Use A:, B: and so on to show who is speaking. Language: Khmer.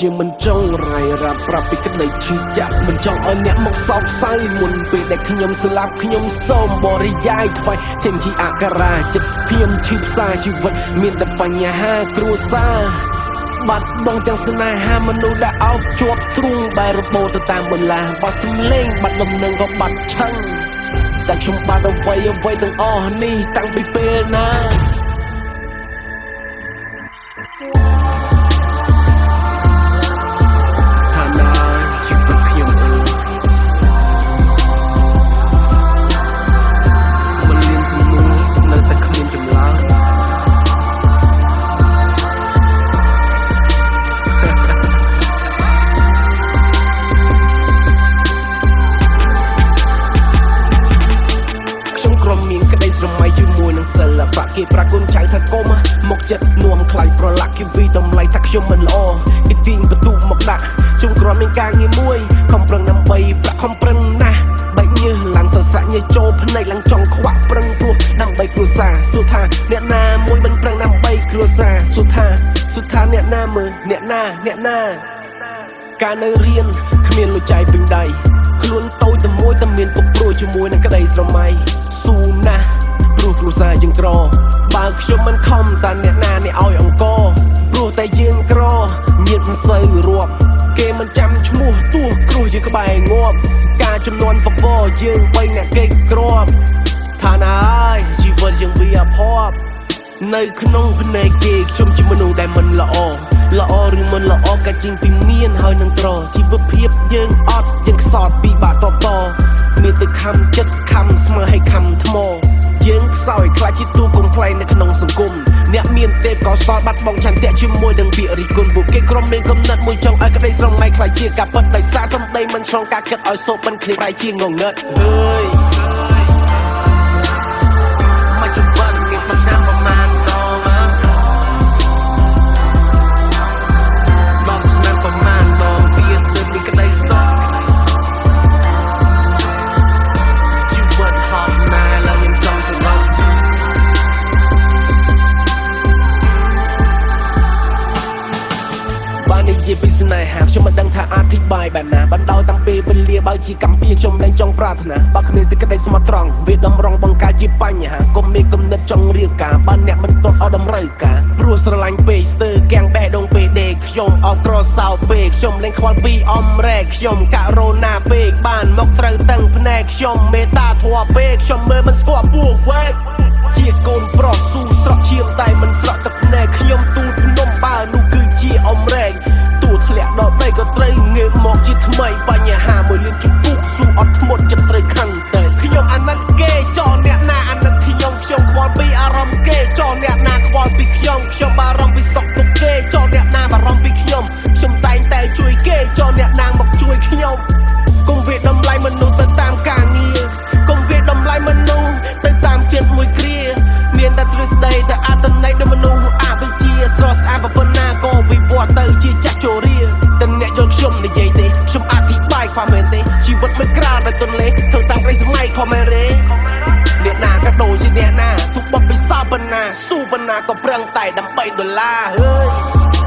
A: ខ្ញុំមិនចង់រាយរាប់ប្រាប់ពីក្តីឈឺចាប់មិនចង់ឲ្យអ្នកមកសោកសៅមុនពេលដែលខ្ញុំស្លាប់ខ្ញុំសូមបរិយាយថ្វាយចេញជាអក្ខរាចិត្តខ្ញុំឈឺផ្សាជីវិតមានតែបញ្ហាគ្រួសារបាត់បង់ទាំងស្នេហាមនុស្សដែលអោបជាប់ទ្រូងបែរបូរទៅតាមបន្លាបាត់សំលេងបាត់លំនឹងក៏បាត់ឆឹងតែខ្ញុំបាត់អ្វីទាំងអស់នេះតាំងពីពេលណាគេប្រាគុណចៅថាកុំមកចិត្តនួមខ្លាយប្រឡាក់គេវីតម្លៃថាខ្ញុំមិនល្អគេទាញបន្ទុកមកដាក់ជុំគ្រាន់មានការងារមួយខំប្រឹងដើម្បីប្រាក់ខំប្រឹងណាស់បែកញើសឡើងសរស័កញើសចូលភ្នែកឡើងចង់ខ្វាក់ប្រឹងព្រោះដើម្បីគ្រួសារសួរថាអ្នកណាមួយមិនប្រឹងដើម្បីគ្រួសារសួរថាអ្នកណាមើលអ្នកណាការនៅរៀនគ្មានលុយចាយពេញដៃខ្លួនតូចតែមួយតែមានពុកព្រួយជាមួយនឹងក្តីស្រមៃស៊ូណាស់ព្រោះគ្រួសារយើងក្របើខ្ញុំមិនខំតាអ្នកណានេះឲ្យអង្គព្រោះតែយើងក្រញាតមិនសូវរាប់គេមិនចាំឈ្មោះទោះគ្រោះយើងក្បែរងាប់ការចំនួនបបរយើងបីអ្នកគេក្របថាណាហើយជីវិតយើងវាអភ័ព្វនៅក្នុងភ្នែកគេខ្ញុំជាមនុស្សដែលមិនល្អឬមិនល្អក៏ជាងពីមានហើយនឹងក្រជីវភាពយើងអត់យើងខ្សត់ពីបាក់តបមានតែខំចិត្តខំស្មើឲ្យខំថ្មយើងខ្សោយខ្លាចជាទូកំ ប្លែងនៅក្នុងសង្គមអ្នកមានទេពកោសល្យបាត់បង់ឆន្ទៈជាមួយនឹងពាក្យរិះគន់ពួកគេក្រុមមានគំនិតមួយចង់ឲ្យក្តីស្រមៃខ្លាចជាការពិតដោយសារសម្ដីមិនឆ្លងការគិតឲ្យសូបមិនគ្នាប្រៃជាងងងឹតហើយមកជុំបានមានមិនឆ្នាំប្រមាណពីស្នេហាខ្ញុំមិនដឹងថាអធិប្បាយបែបណាបណ្ដោយតាំងពីវេលាបើជាកម្មពីខ្ញុំលែងចង់ប្រាថ្នាបើគ្មានសេចក្តីស្មោះត្រង់វាតម្រង់បង្កើតជាបញ្ហាកុំមានគំនិតចង់រៀបការបើអ្នកមិនទាន់ឲ្យតម្រូវការព្រោះស្រឡាញ់ពេកស្ទើរកាំងបេះដូងពេកដេកខ្ញុំអោបក្រសោពេកខ្ញុំលែងខ្វល់ពីអំរែកខ្ញុំករណាពេកបានមកត្រូវតឹងភ្នែកខ្ញុំមេតាធွာពេកខ្ញុំមើលមិនស្គាល់ពូវែកជាកូនប្រុសស៊ូស្រក់ឈាមតែមិនស្រក់ទឹកភ្នែកខ្ញុំទូលភ្នំបើនោះគឺជាអំរែកធ្លាក់ដល់ដីក៏ត្រូវងើបមកជាថ្មីបញ្ហាមួយលឿនជពុះស៊ូអត់ធ្មត់ចិត្តត្រូវខឹងតែខ្ញុំអាណិតគេចោលអ្នកណាអាណិតខ្ញុំខ្វល់ពីអារម្មណ៍គេចោលអ្នកណាខ្វល់ពីខ្ញុំបារម្ភពីសុខទុក្ខគេចោលអ្នកណាបារម្ភពីខ្ញុំតែងតែជួយគេចោលអ្នកណាមកជួយខ្ញុំកុំវាតម្លៃមនុស្សទៅតាមការងារកុំវាតម្លៃមនុស្សទៅតាមចិត្តមួយគ្រាមានតែទ្រឹស្ដីតែអត្តន័យដូចមនុស្សអវិជ្ជាស្រស់ស្អាតប៉ុណ្ណាក៏វិវត្តទៅជាចាក់ជរាតែអ្នកយល់ខ្ញុំនិយាយទេខ្ញុំអធិប្បាយខ្វះមែនទេជីវិតមិនក្រាលតែទន្លេធ្វើតាមក្តីសម័យខំមែនទេអ្នកណាក៏ដូចជាអ្នកណាទុកបបិសោប៉ុណ្ណាស៊ូប៉ុណ្ណាក៏ប្រឹងតែដើម្បីដុល្លារហើយ